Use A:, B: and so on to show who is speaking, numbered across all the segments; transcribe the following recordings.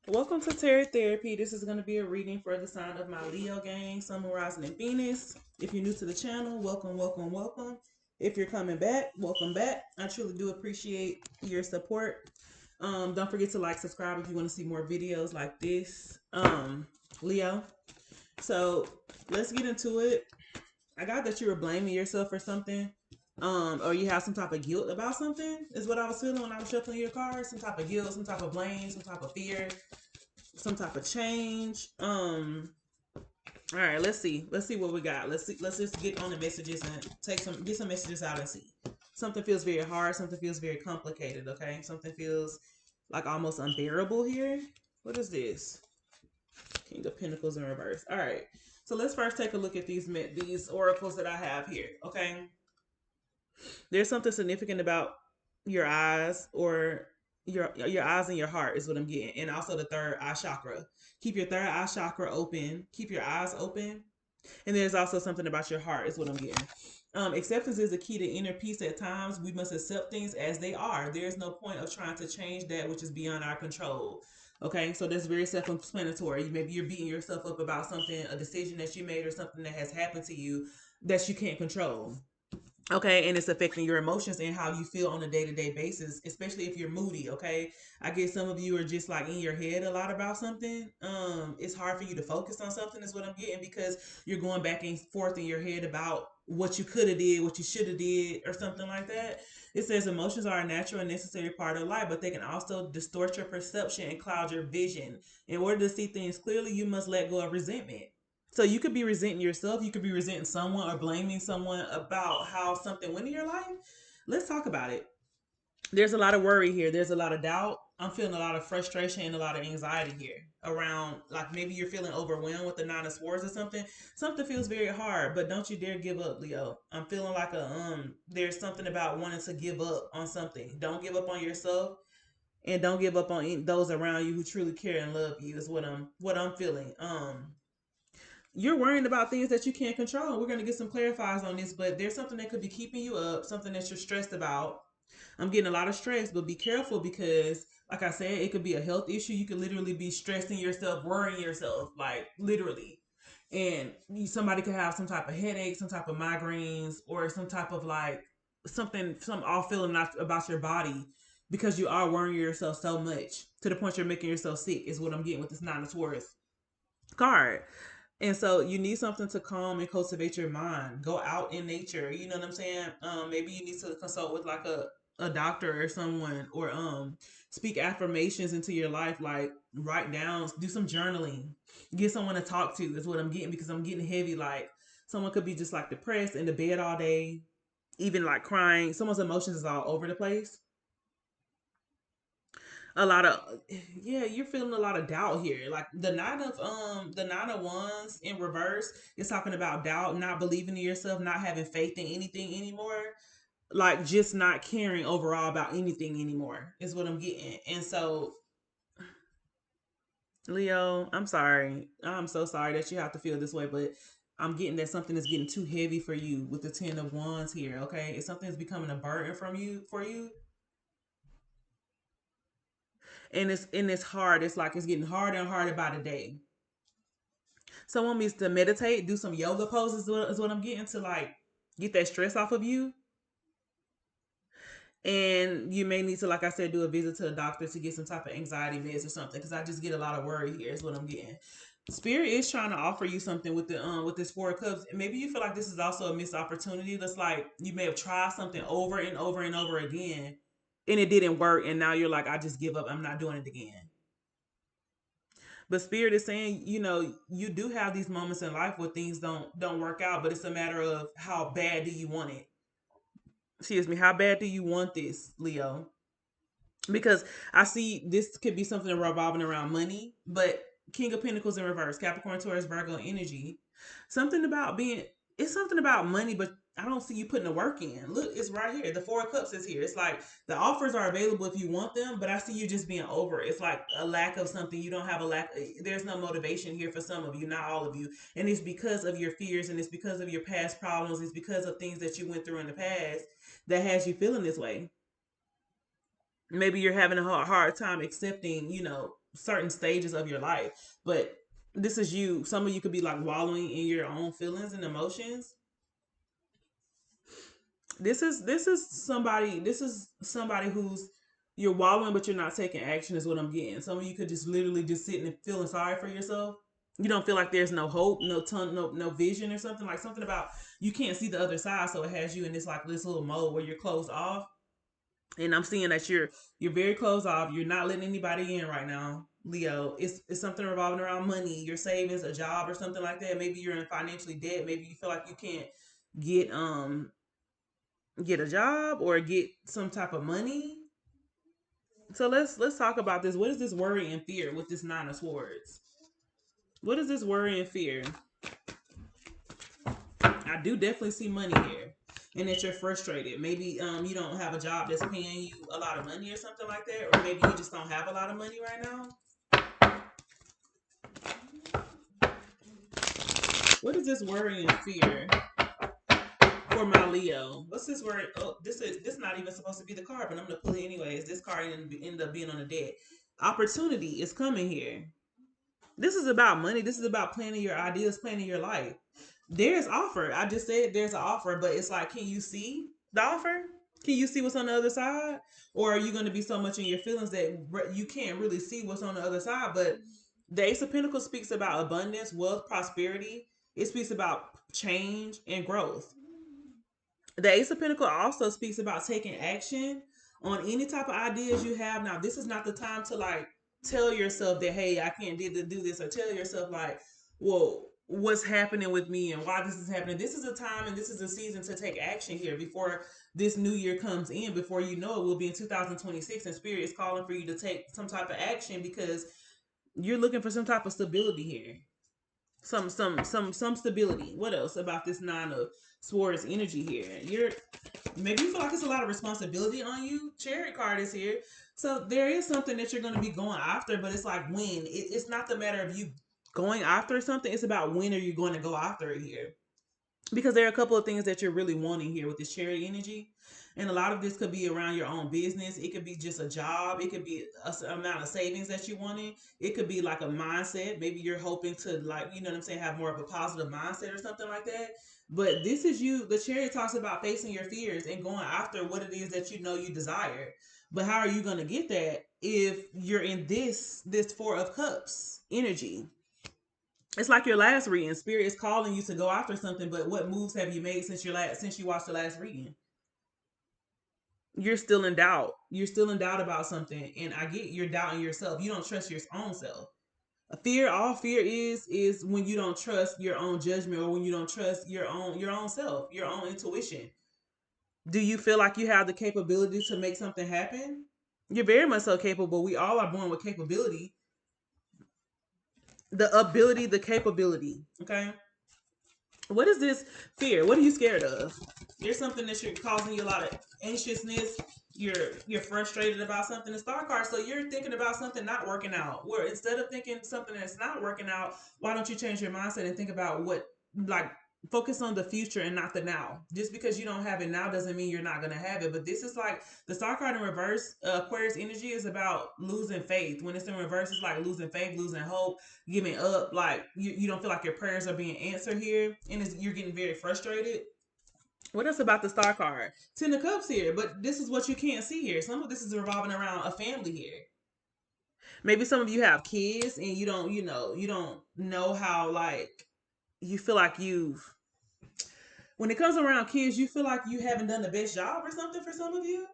A: Welcome to Tarot Therapy. This is going to be a reading for the sign of my Leo gang, Sun, Moon, Rising, and Venus. If you're new to the channel, welcome, welcome, welcome. If you're coming back, welcome back. I truly do appreciate your support. Don't forget to like, subscribe if you want to see more videos like this. Leo. So let's get into it. I got that you were blaming yourself for something. Or you have some type of guilt about something, is what I was feeling when I was shuffling your cards. Some type of guilt, some type of blame, some type of fear, some type of change. All right, let's see. Let's see what we got. Let's see. Let's just get on the messages and get some messages out and see. Something feels very hard. Something feels very complicated. Okay, something feels like almost unbearable here. What is this? King of Pentacles in reverse. All right. So let's first take a look at these oracles that I have here. Okay, there's something significant about your eyes or your eyes and your heart is what I'm getting, and also the third eye chakra. Keep your third eye chakra open. Keep your eyes open, and there's also something about your heart is what I'm getting. Acceptance is the key to inner peace. At times, we must accept things as they are. There's no point of trying to change that which is beyond our control. Okay, so that's very self-explanatory. Maybe you're beating yourself up about something, a decision that you made, or something that has happened to you that you can't control. Okay, and it's affecting your emotions and how you feel on a day-to-day basis, especially if you're moody. Okay, I guess some of you are just like in your head a lot about something. It's hard for you to focus on something is what I'm getting, because you're going back and forth in your head about what you could have did, what you should have did, or something like that. It says emotions are a natural and necessary part of life, but they can also distort your perception and cloud your vision. In order to see things clearly, you must let go of resentment. So you could be resenting yourself, you could be resenting someone or blaming someone about how something went in your life. Let's talk about it. There's a lot of worry here. There's a lot of doubt. I'm feeling a lot of frustration and a lot of anxiety here around, like, maybe you're feeling overwhelmed with the nine of swords or something. Something feels very hard, but don't you dare give up, Leo. I'm feeling like there's something about wanting to give up on something. Don't give up on yourself, and don't give up on those around you who truly care and love you is what I'm feeling. You're worrying about things that you can't control. We're going to get some clarifiers on this, but there's something that could be keeping you up, something that you're stressed about. I'm getting a lot of stress, but be careful because, like I said, it could be a health issue. You could literally be stressing yourself, worrying yourself, like literally. And somebody could have some type of headache, some type of migraines, or some type of like some off feeling about your body, because you are worrying yourself so much to the point you're making yourself sick, is what I'm getting with this Nine of Swords card. And so you need something to calm and cultivate your mind. Go out in nature. You know what I'm saying? Maybe you need to consult with like a doctor or someone, or speak affirmations into your life, like write down, do some journaling, get someone to talk to is what I'm getting, because I'm getting heavy. Like someone could be just like depressed in the bed all day, even like crying. Someone's emotions is all over the place. A lot of, yeah, you're feeling a lot of doubt here. Like the nine of wands in reverse is talking about doubt, not believing in yourself, not having faith in anything anymore, like just not caring overall about anything anymore is what I'm getting. And so, Leo, I'm sorry, I'm so sorry that you have to feel this way, but I'm getting that something is getting too heavy for you with the 10 of wands here. Okay, if something is becoming a burden from you for you, and it's hard. It's like it's getting harder and harder by the day. Someone needs to meditate, do some yoga poses is what I'm getting, to like get that stress off of you. And you may need to, like I said, do a visit to a doctor to get some type of anxiety meds or something, because I just get a lot of worry here is what I'm getting. Spirit is trying to offer you something with this Four of Cups. And maybe you feel like this is also a missed opportunity. That's like you may have tried something over and over and over again, and it didn't work, and now you're like, I just give up, I'm not doing it again. But Spirit is saying, you do have these moments in life where things don't work out, but it's a matter of how bad do you want it. Excuse me, how bad do you want this, Leo? Because I see this could be something revolving around money, but King of Pentacles in reverse, Capricorn, Taurus, Virgo energy. Something about being, it's something about money, but I don't see you putting the work in. Look, it's right here. The Four of Cups is here. It's like the offers are available if you want them, but I see you just being over it. It's like a lack of something. You don't have a lack. There's no motivation here for some of you, not all of you. And it's because of your fears, and it's because of your past problems. It's because of things that you went through in the past that has you feeling this way. Maybe you're having a hard time accepting, certain stages of your life. But this is you. Some of you could be like wallowing in your own feelings and emotions. This is somebody who's you're wallowing but you're not taking action is what I'm getting. Some of you could just literally just sitting and feeling sorry for yourself. You don't feel like there's no hope, no vision or something, like something about you can't see the other side, so it has you in this like this little mode where you're closed off. And I'm seeing that you're very closed off. You're not letting anybody in right now, Leo. It's something revolving around money, your savings, a job, or something like that. Maybe you're in financially debt. Maybe you feel like you can't get get a job or get some type of money. So let's talk about this. What is this worry and fear with this Nine of Swords? What is this worry and fear? I do definitely see money here. And that you're frustrated. Maybe you don't have a job that's paying you a lot of money or something like that, or maybe you just don't have a lot of money right now. What is this worry and fear for my Leo? What's this worry? Oh, this not even supposed to be the card, but I'm gonna pull it anyways. This card ended up being on the deck. Opportunity is coming here. This is about money. This is about planning your ideas, planning your life. There's offer. I just said there's an offer, but it's like, can you see the offer? Can you see what's on the other side? Or are you going to be so much in your feelings that you can't really see what's on the other side? But the Ace of Pentacles speaks about abundance, wealth, prosperity. It speaks about change and growth. The Ace of Pentacles also speaks about taking action on any type of ideas you have. Now, this is not the time to like tell yourself that, hey, I can't do this, or tell yourself like, well, what's happening with me and why this is happening. This is a time and this is a season to take action here before this new year comes in. Before you know it, we'll be in 2026, and Spirit is calling for you to take some type of action because you're looking for some type of stability here. Some stability. What else about this Nine of Swords energy here? Maybe you feel like it's a lot of responsibility on you. Chariot card is here. So there is something that you're going to be going after, but it's like when. It's not the matter of you going after something. It's about when are you going to go after it here. Because there are a couple of things that you're really wanting here with this chariot energy. And a lot of this could be around your own business. It could be just a job. It could be a amount of savings that you wanted. It could be like a mindset. Maybe you're hoping to, like, you know what I'm saying, have more of a positive mindset or something like that. But this is you. The chariot talks about facing your fears and going after what it is that you know you desire. But how are you going to get that if you're in this Four of Cups energy? It's like your last reading. Spirit is calling you to go after something, but what moves have you made since you watched the last reading? You're still in doubt. You're still in doubt about something, and I get you're doubting yourself. You don't trust your own self. All fear is when you don't trust your own judgment, or when you don't trust your own self, your own intuition. Do you feel like you have the capability to make something happen? You're very much so capable. We all are born with capability. The ability, the capability. Okay. What is this fear? What are you scared of? There's something that you're causing you a lot of anxiousness. You're frustrated about something. The star card. So you're thinking about something not working out. Where instead of thinking something that's not working out, why don't you change your mindset and think about what, like, focus on the future and not the now. Just because you don't have it now doesn't mean you're not gonna have it. But this is like the star card in reverse. Aquarius energy is about losing faith. When it's in reverse, it's like losing faith, losing hope, giving up. Like you don't feel like your prayers are being answered here, and you're getting very frustrated. What else about the star card? Ten of Cups here, but this is what you can't see here. Some of this is revolving around a family here. Maybe some of you have kids and you don't know how, like, you feel like when it comes around kids, you feel like you haven't done the best job or something for some of you.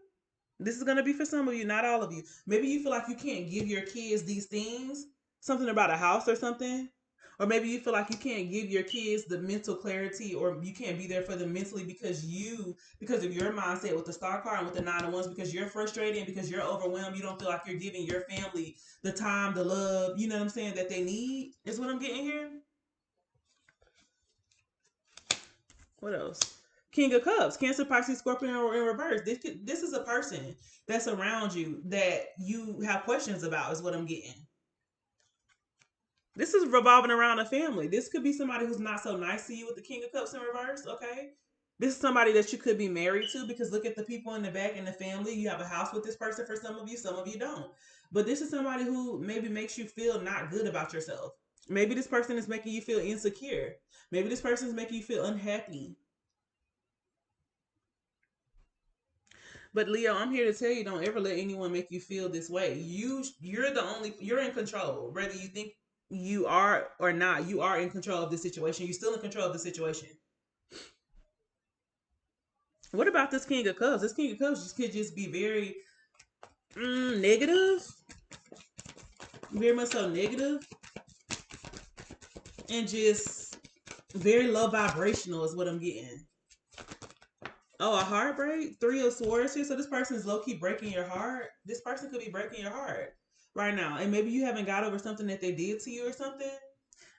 A: This is going to be for some of you, not all of you. Maybe you feel like you can't give your kids these things, something about a house or something. Or maybe you feel like you can't give your kids the mental clarity, or you can't be there for them mentally because of your mindset with the star card and with the Nine of Wands, because you're frustrated and because you're overwhelmed. You don't feel like you're giving your family the time, the love, you know what I'm saying, that they need, is what I'm getting here. What else? King of Cups, Cancer, Pisces, Scorpio, or in reverse. This is a person that's around you that you have questions about, is what I'm getting. This is revolving around a family. This could be somebody who's not so nice to you with the King of Cups in reverse, okay? This is somebody that you could be married to, because look at the people in the back in the family. You have a house with this person for some of you don't. But this is somebody who maybe makes you feel not good about yourself. Maybe this person is making you feel insecure. Maybe this person is making you feel unhappy. But Leo, I'm here to tell you, don't ever let anyone make you feel this way. You're in control. Whether you think you are or not, you are in control of the situation. You're still in control of the situation. What about this King of Cups? This King of Cups could just be very negative, very much so negative, and just very low vibrational is what I'm getting. Oh, a heartbreak? Three of Swords here. So this person is low key breaking your heart. This person could be breaking your heart right now, and maybe you haven't got over something that they did to you or something.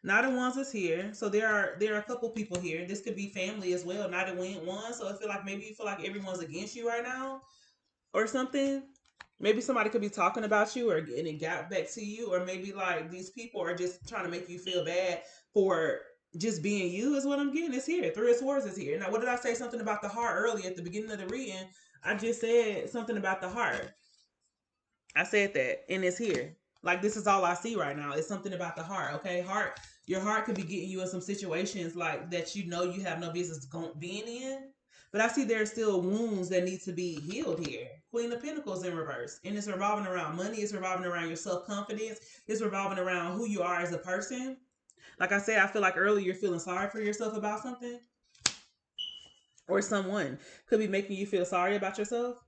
A: Knight of Wands is here, so there are a couple people here. This could be family as well. Knight of Wands, so I feel like maybe you feel like everyone's against you right now or something. Maybe somebody could be talking about you or and it got back to you, or maybe like these people are just trying to make you feel bad for just being you, is what I'm getting. It's here. Three of Swords is here. Now, what did I say? Something about the heart earlier at the beginning of the reading. I just said something about the heart. I said that, and it's here. Like, this is all I see right now. It's something about the heart. Okay, heart. Your heart could be getting you in some situations like that you know you have no business being in. But I see there are still wounds that need to be healed here. Queen of Pentacles in reverse, and it's revolving around money. It's revolving around your self confidence. It's revolving around who you are as a person. Like I said, I feel like earlier you're feeling sorry for yourself about something, or someone could be making you feel sorry about yourself.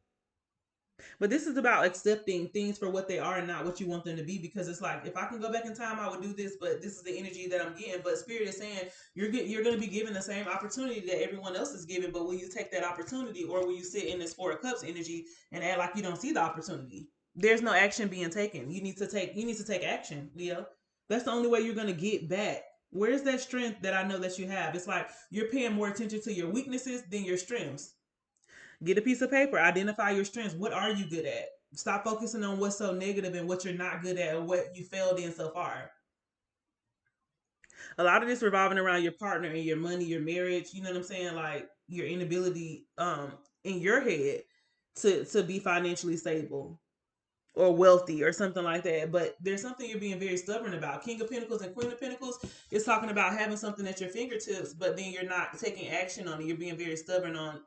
A: But this is about accepting things for what they are and not what you want them to be. Because it's like, if I can go back in time, I would do this. But this is the energy that I'm getting. But Spirit is saying you're going to be given the same opportunity that everyone else is given. But will you take that opportunity, or will you sit in this Four of Cups energy and act like you don't see the opportunity? There's no action being taken. You need to take action, Leo. That's the only way you're going to get back. Where's that strength that I know that you have? It's like you're paying more attention to your weaknesses than your strengths. Get a piece of paper, identify your strengths. What are you good at? Stop focusing on what's so negative and what you're not good at or what you failed in so far. A lot of this revolving around your partner and your money, your marriage, you know what I'm saying? Like your inability in your head to be financially stable or wealthy or something like that. But there's something you're being very stubborn about. King of Pentacles and Queen of Pentacles is talking about having something at your fingertips, but then you're not taking action on it. You're being very stubborn on,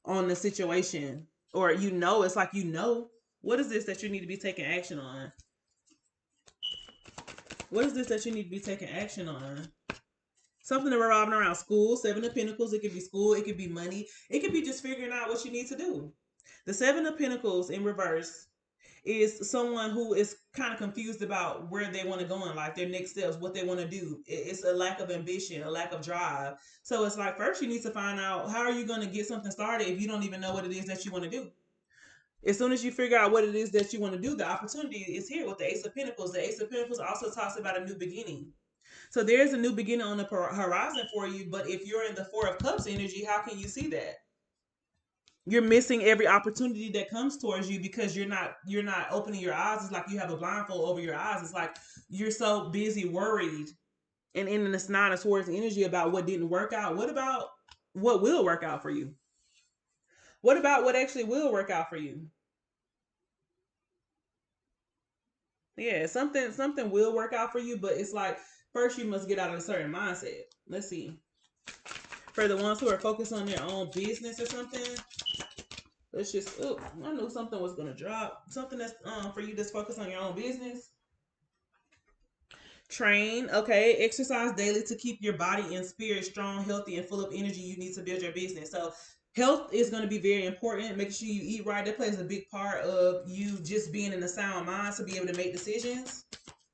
A: on the situation. Or it's like what is this that you need to be taking action on? What is this that you need to be taking action on? Something revolving around school, Seven of Pentacles. It could be school, it could be money, it could be just figuring out what you need to do. The Seven of Pentacles in reverse is someone who is kind of confused about where they want to go in life, their next steps, what they want to do. It's a lack of ambition, a lack of drive. So it's like, first you need to find out, how are you going to get something started if you don't even know what it is that you want to do? As soon as you figure out what it is that you want to do, the opportunity is here with the Ace of Pentacles. The Ace of Pentacles also talks about a new beginning. So there's a new beginning on the horizon for you. But if you're in the Four of Cups energy, how can you see that? You're missing every opportunity that comes towards you because you're not opening your eyes. It's like you have a blindfold over your eyes. It's like you're so busy worried and in this Nine of Swords energy about what didn't work out. What about what will work out for you? What about what actually will work out for you? Yeah, something will work out for you, but it's like first you must get out of a certain mindset. Let's see. For the ones who are focused on their own business or something, let's just. Oh, I knew something was gonna drop. Something that's for you that's focused on your own business. Train, okay. Exercise daily to keep your body and spirit strong, healthy, and full of energy. You need to build your business. So health is going to be very important. Making sure you eat right. That plays a big part of you just being in a sound mind to be able to make decisions.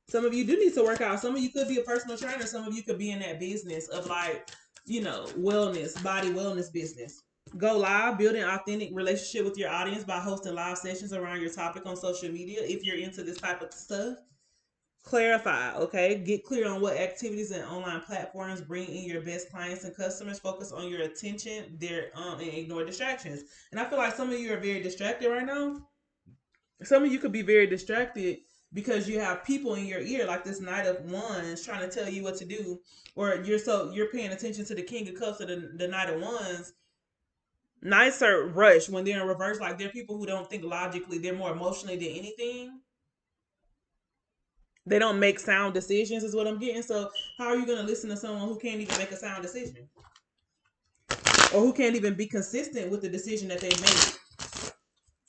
A: Some of you do need to work out. Some of you could be a personal trainer. Some of you could be in that business of like, wellness, body wellness business. Go live, build an authentic relationship with your audience by hosting live sessions around your topic on social media if you're into this type of stuff. Clarify, okay? Get clear on what activities and online platforms bring in your best clients and customers. Focus on your attention there, and ignore distractions. And I feel like some of you are very distracted right now. Some of you could be very distracted because you have people in your ear, like this Knight of Wands trying to tell you what to do, or you're paying attention to the King of Cups or the Knight of Wands. Knights are rushed when they're in reverse. Like, they're people who don't think logically, they're more emotionally than anything. They don't make sound decisions is what I'm getting. So how are you going to listen to someone who can't even make a sound decision? Or who can't even be consistent with the decision that they make?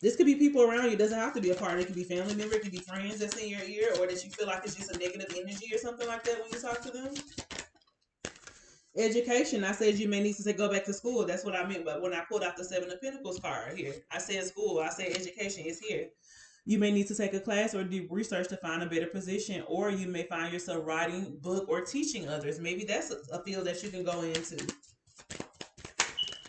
A: This could be people around you. It doesn't have to be a partner. It could be family member. It could be friends that's in your ear, or that you feel like it's just a negative energy or something like that when you talk to them. Education. I said you may need to say go back to school. That's what I meant. But when I pulled out the Seven of Pentacles card here, I said school. I said education is here. You may need to take a class or do research to find a better position, or you may find yourself writing, book, or teaching others. Maybe that's a field that you can go into.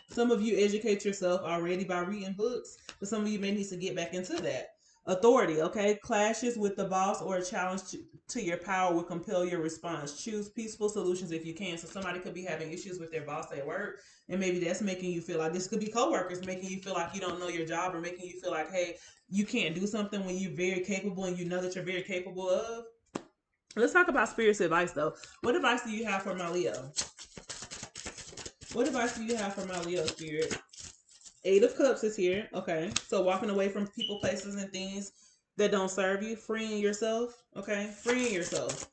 A: Some of you educate yourself already by reading books, but some of you may need to get back into that. Authority, okay? Clashes with the boss or a challenge to your power will compel your response. Choose peaceful solutions if you can. So somebody could be having issues with their boss at work, and maybe that's making you feel like, this could be coworkers making you feel like you don't know your job, or making you feel like, hey, you can't do something when you're very capable and you know that you're very capable of. Let's talk about Spirit's advice, though. What advice do you have for my Leo? What advice do you have for my Leo, Spirit? Eight of Cups is here. Okay. So walking away from people, places, and things that don't serve you. Freeing yourself. Okay. Freeing yourself.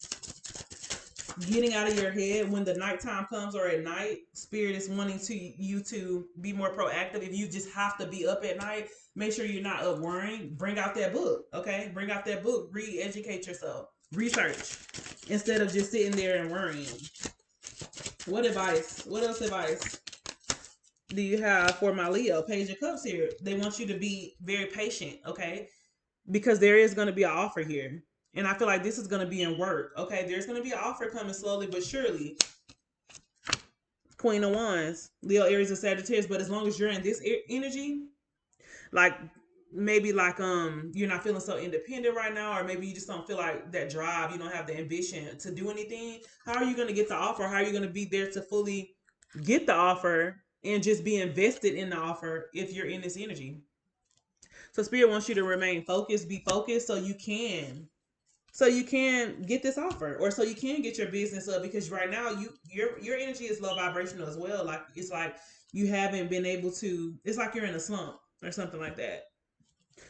A: Getting out of your head when the nighttime comes, or at night. Spirit is wanting you to be more proactive. If you just have to be up at night, make sure you're not up worrying. Bring out that book. Okay. Bring out that book. Read, educate yourself. Research. Instead of just sitting there and worrying. What advice? What else advice do you have for my Leo? Page of Cups here. They want you to be very patient, okay? Because there is going to be an offer here. And I feel like this is going to be in work, okay? There's going to be an offer coming slowly but surely. Queen of Wands, Leo, Aries, and Sagittarius. But as long as you're in this energy, like maybe like you're not feeling so independent right now, or maybe you just don't feel like that drive, you don't have the ambition to do anything. How are you going to get the offer? How are you going to be there to fully get the offer and just be invested in the offer if you're in this energy? So Spirit wants you to remain focused, be focused, so you can get this offer, or so you can get your business up. Because right now your energy is low vibrational as well. Like it's like you haven't been able to, it's like you're in a slump or something like that.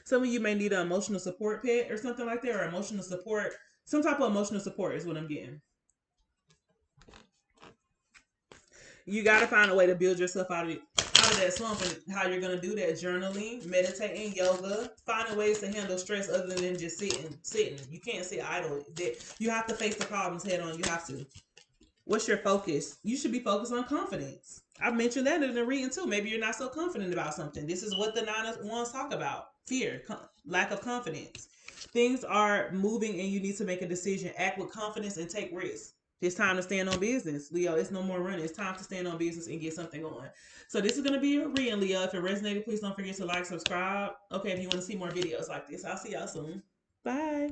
A: Some of you may need an emotional support pet or something like that, or emotional support, some type of emotional support is what I'm getting. You got to find a way to build yourself out of that slump. And how you're going to do that: journaling, meditating, yoga, finding ways to handle stress other than just sitting. You can't sit idle. You have to face the problems head on. You have to. What's your focus? You should be focused on confidence. I mentioned that in the reading too. Maybe you're not so confident about something. This is what the Nine of Wands talk about: fear, lack of confidence. Things are moving and you need to make a decision. Act with confidence and take risks. It's time to stand on business, Leo. It's no more running. It's time to stand on business and get something going. So this is going to be a reading, Leo. If it resonated, please don't forget to like, subscribe. Okay, if you want to see more videos like this, I'll see y'all soon. Bye.